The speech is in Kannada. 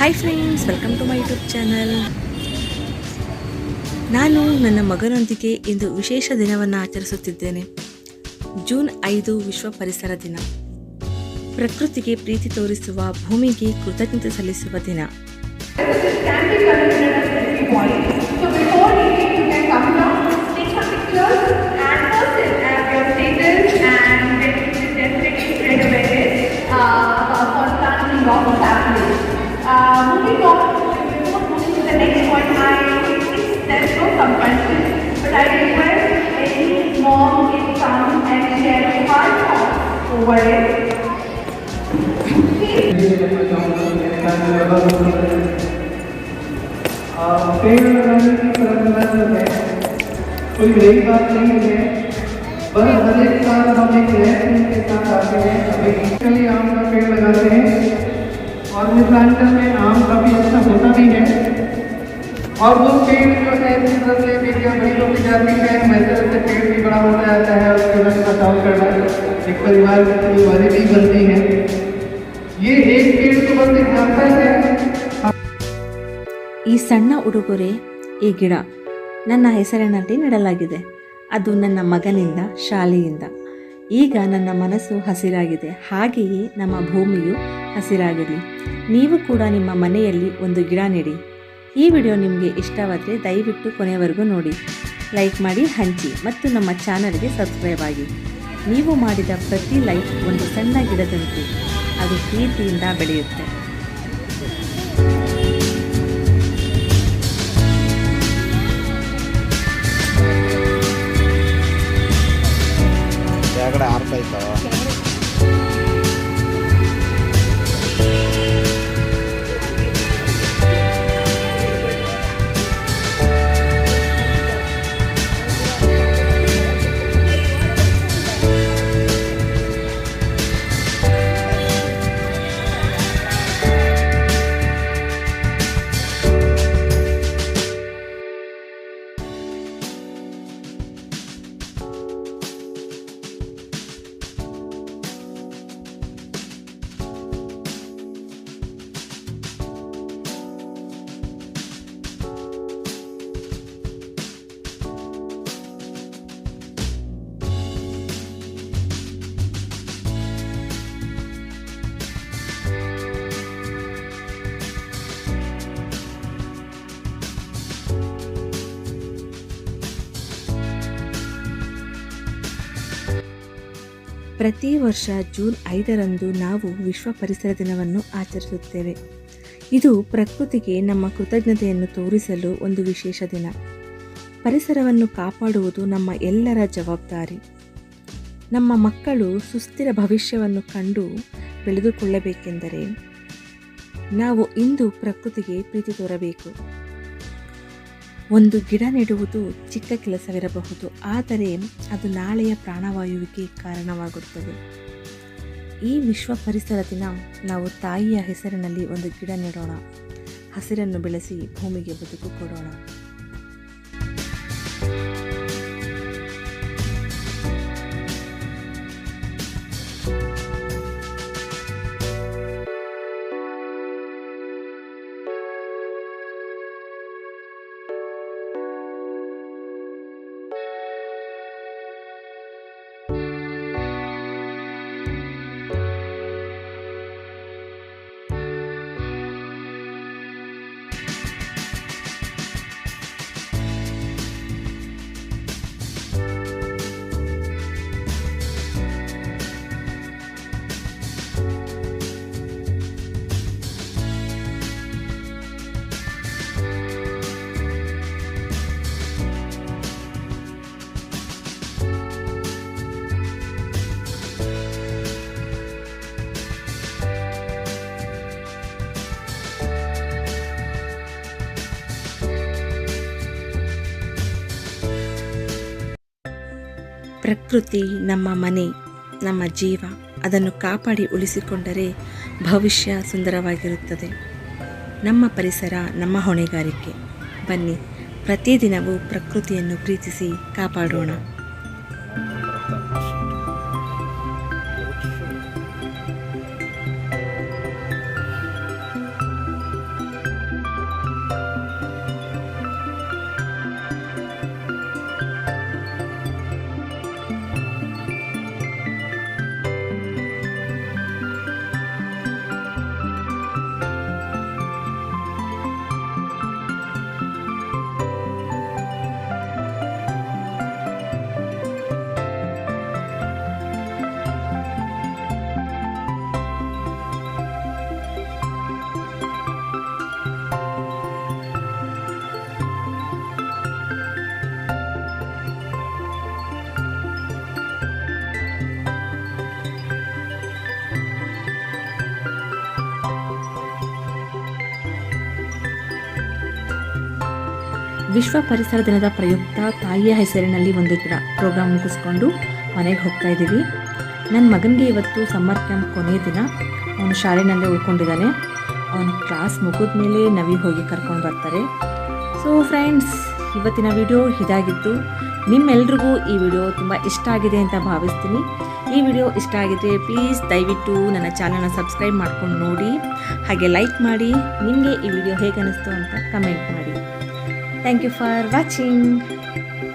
Hi friends, welcome to my YouTube channel. ನಾನು ನನ್ನ ಮಗನೊಂದಿಗೆ ಇಂದು ವಿಶೇಷ ದಿನವನ್ನು ಆಚರಿಸುತ್ತಿದ್ದೇನೆ. ಜೂನ್ 5 ವಿಶ್ವ ಪರಿಸರ ದಿನ. ಪ್ರಕೃತಿಗೆ ಪ್ರೀತಿ ತೋರಿಸುವ, ಭೂಮಿಗೆ ಕೃತಜ್ಞತೆ ಸಲ್ಲಿಸುವ ದಿನ. Moving on, before moving to the next point, let's show some questions. But I request any mom can come and share her thoughts over it. पेड़ लगाने की परंपरा जो है कोई नई बात नहीं है, पर हर एक साल हम एक नए थीम के साथ आते हैं. अभी आम का पेड़ लगाते हैं और मिथिलांचल में आम काफ़ी अच्छा होता भी है. और वो पेड़ जो है धीरे धीरे बड़ी होती जाती है, वैसे वैसे पेड़ भी बड़ा होता जाता है. उसके बाद बचाव करना एक परिवार की जिम्मेदारी भी बनती है. ये एक पेड़ तो बस एग्जाम्पल है. ಈ ಸಣ್ಣ ಉಡುಗೊರೆ, ಈ ಗಿಡ ನನ್ನ ಹೆಸರಿನಲ್ಲಿ ನೆಡಲಾಗಿದೆ. ಅದು ನನ್ನ ಮಗನಿಂದ, ಶಾಲೆಯಿಂದ. ಈಗ ನನ್ನ ಮನಸ್ಸು ಹಸಿರಾಗಿದೆ, ಹಾಗೆಯೇ ನಮ್ಮ ಭೂಮಿಯು ಹಸಿರಾಗಲಿ. ನೀವು ಕೂಡ ನಿಮ್ಮ ಮನೆಯಲ್ಲಿ ಒಂದು ಗಿಡ ನೆಡಿ. ಈ ವಿಡಿಯೋ ನಿಮಗೆ ಇಷ್ಟವಾದರೆ ದಯವಿಟ್ಟು ಕೊನೆಯವರೆಗೂ ನೋಡಿ, ಲೈಕ್ ಮಾಡಿ, ಹಂಚಿ ಮತ್ತು ನಮ್ಮ ಚಾನಲ್ಗೆ ಸಬ್ಸ್ಕ್ರೈಬ್ ಆಗಿ. ನೀವು ಮಾಡಿದ ಪ್ರತಿ ಲೈಕ್ ಒಂದು ಸಣ್ಣ ಗಿಡದಂತೆ, ಅದು ಪ್ರೀತಿಯಿಂದ ಬೆಳೆಯುತ್ತೆ. ಆರ್ತಾ ಇದ್ದಾವ. ಪ್ರತಿ ವರ್ಷ ಜೂನ್ 5ರಂದು ನಾವು ವಿಶ್ವ ಪರಿಸರ ದಿನವನ್ನು ಆಚರಿಸುತ್ತೇವೆ. ಇದು ಪ್ರಕೃತಿಗೆ ನಮ್ಮ ಕೃತಜ್ಞತೆಯನ್ನು ತೋರಿಸಲು ಒಂದು ವಿಶೇಷ ದಿನ. ಪರಿಸರವನ್ನು ಕಾಪಾಡುವುದು ನಮ್ಮ ಎಲ್ಲರ ಜವಾಬ್ದಾರಿ. ನಮ್ಮ ಮಕ್ಕಳು ಸುಸ್ಥಿರ ಭವಿಷ್ಯವನ್ನು ಕಂಡು ಬೆಳೆದುಕೊಳ್ಳಬೇಕೆಂದರೆ ನಾವು ಇಂದು ಪ್ರಕೃತಿಗೆ ಪ್ರೀತಿ ತೋರಬೇಕು. ಒಂದು ಗಿಡ ನೆಡುವುದು ಚಿಕ್ಕ ಕೆಲಸವಿರಬಹುದು, ಆದರೆ ಅದು ನಾಳೆಯ ಪ್ರಾಣವಾಯುವಿಗೆ ಕಾರಣವಾಗುತ್ತದೆ. ಈ ವಿಶ್ವ ಪರಿಸರ ದಿನ ನಾವು ತಾಯಿಯ ಹೆಸರಿನಲ್ಲಿ ಒಂದು ಗಿಡ ನೆಡೋಣ, ಹಸಿರನ್ನು ಬೆಳೆಸಿ ಭೂಮಿಗೆ ಬದುಕು ಕೊಡೋಣ. ಪ್ರಕೃತಿ ನಮ್ಮ ಮನೆ, ನಮ್ಮ ಜೀವ. ಅದನ್ನು ಕಾಪಾಡಿ ಉಳಿಸಿಕೊಂಡರೆ ಭವಿಷ್ಯ ಸುಂದರವಾಗಿರುತ್ತದೆ. ನಮ್ಮ ಪರಿಸರ ನಮ್ಮ ಹೊಣೆಗಾರಿಕೆ. ಬನ್ನಿ, ಪ್ರತಿದಿನವೂ ಪ್ರಕೃತಿಯನ್ನು ಪ್ರೀತಿಸಿ ಕಾಪಾಡೋಣ. ವಿಶ್ವ ಪರಿಸರ ದಿನದ ಪ್ರಯುಕ್ತ ತಾಯಿಯ ಹೆಸರಿನಲ್ಲಿ ಒಂದು ಗಿಡ ಪ್ರೋಗ್ರಾಮ್ ಮುಗಿಸ್ಕೊಂಡು ಮನೆಗೆ ಹೋಗ್ತಾ ಇದ್ದೀವಿ. ನನ್ನ ಮಗನಿಗೆ ಇವತ್ತು ಸಮ್ಮರ್ ಕ್ಯಾಂಪ್ ಕೊನೆಯ ದಿನ. ಅವನು ಶಾಲೆಯಲ್ಲೇ ಉಳ್ಕೊಂಡಿದ್ದಾನೆ. ಅವನ ಕ್ಲಾಸ್ ಮುಗಿದ ಮೇಲೆ ನವಿ ಹೋಗಿ ಕರ್ಕೊಂಡು ಬರ್ತಾರೆ. ಸೊ ಫ್ರೆಂಡ್ಸ್, ಇವತ್ತಿನ ವಿಡಿಯೋ ಇದಾಗಿತ್ತು. ನಿಮ್ಮೆಲ್ರಿಗೂ ಈ ವಿಡಿಯೋ ತುಂಬ ಇಷ್ಟ ಆಗಿದೆ ಅಂತ ಭಾವಿಸ್ತೀನಿ. ಈ ವಿಡಿಯೋ ಇಷ್ಟ ಆಗಿದ್ರೆ ಪ್ಲೀಸ್ ದಯವಿಟ್ಟು ನನ್ನ ಚಾನಲ್ನ ಸಬ್ಸ್ಕ್ರೈಬ್ ಮಾಡ್ಕೊಂಡು ನೋಡಿ, ಹಾಗೆ ಲೈಕ್ ಮಾಡಿ. ನಿಮಗೆ ಈ ವಿಡಿಯೋ ಹೇಗೆ ಅನ್ನಿಸ್ತು ಅಂತ ಕಮೆಂಟ್ ಮಾಡಿ. Thank you for watching.